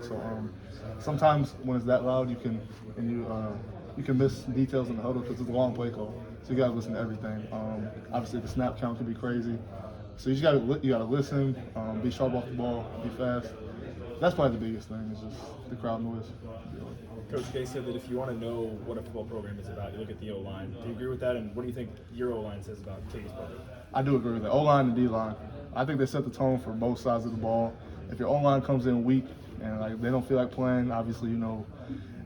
So sometimes when it's that loud, you can miss details in the huddle because it's a long play call. So you gotta listen to everything. Obviously the snap count can be crazy. So you gotta listen, be sharp off the ball, be fast. That's probably the biggest thing is just the crowd noise. Coach Day said that if you want to know what a football program is about, you look at the O-line. Do you agree with that? And what do you think your O-line says about KU's program? I do agree with that. O-line and D-line. I think they set the tone for both sides of the ball. If your O-line comes in weak and like they don't feel like playing, obviously,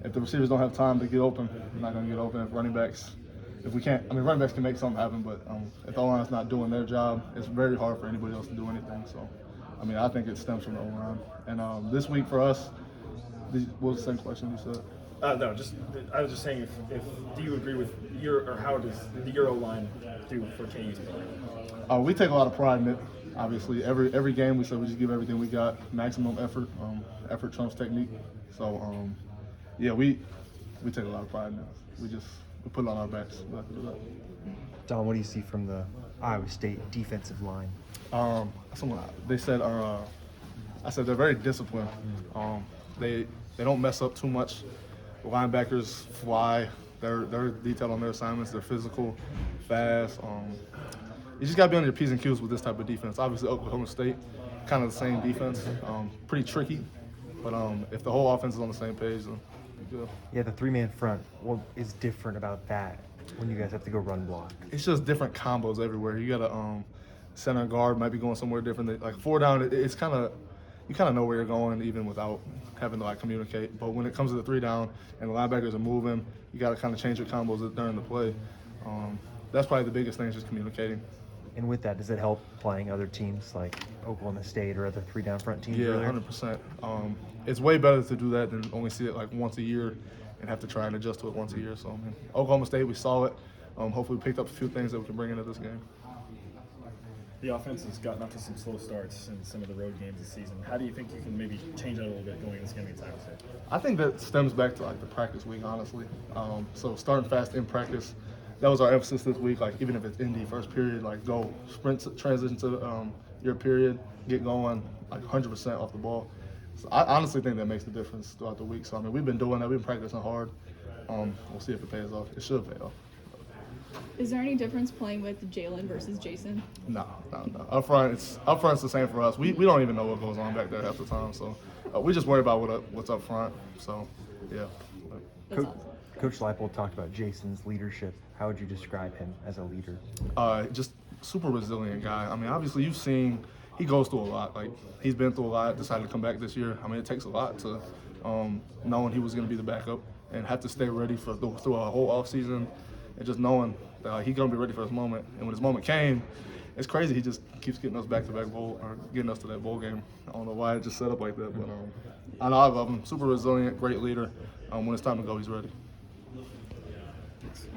if the receivers don't have time to get open, they're not going to get open. If running backs running backs can make something happen, but if the O-line's not doing their job, it's very hard for anybody else to do anything. So, I think it stems from the O-line. And this week for us, what was the second question you said? No, I was just saying, if do you agree with how does the Euro line do for KU's program? We take a lot of pride in it. Obviously, every game we said we just give everything we got, maximum effort. Effort trumps technique. So, we take a lot of pride in it. We put it on our backs. We have to do that. Don, what do you see from the Iowa State defensive line? They said I said they're very disciplined. They don't mess up too much. The linebackers fly. They're detailed on their assignments. They're physical, fast. You just got to be on your P's and Q's with this type of defense. Obviously, Oklahoma State, kind of the same defense. Pretty tricky, but if the whole offense is on the same page, then you're good. Yeah, the three-man front. What is different about that when you guys have to go run block? It's just different combos everywhere. You got to center guard might be going somewhere different. Like 4 down, it's kind of you kind of know where you're going even without having to communicate. But when it comes to the 3 down and the linebackers are moving, you got to kind of change your combos during the play. That's probably the biggest thing is just communicating. And with that, does it help playing other teams like Oklahoma State or other 3 down front teams? Yeah, earlier? 100%. It's way better to do that than only see it once a year and have to try and adjust to it once a year. So, Oklahoma State, we saw it. Hopefully we picked up a few things that we can bring into this game. The offense has gotten off to some slow starts in some of the road games this season. How do you think you can maybe change that a little bit going into this game against Iowa State? I think that stems back to the practice week, honestly. So starting fast in practice, that was our emphasis this week. Even if it's Indy first period, go sprint, transition to your period, get going 100% off the ball. So I honestly think that makes the difference throughout the week. So we've been doing that. We've been practicing hard. We'll see if it pays off. It should pay off. Is there any difference playing with Jalen versus Jason? No. Up front, it's the same for us. We don't even know what goes on back there half the time. So we just worry about what's up front. So yeah. Coach Leipold talked about Jason's leadership. How would you describe him as a leader? Just super resilient guy. Obviously you've seen he goes through a lot. He's been through a lot. Decided to come back this year. It takes a lot to knowing he was going to be the backup and have to stay ready through a whole offseason. And just knowing that he's going to be ready for his moment. And when his moment came, it's crazy. He just keeps getting us back-to-back bowl, or getting us to that bowl game. I don't know why it just set up like that, but I know I love him. Super resilient, great leader. When it's time to go, he's ready.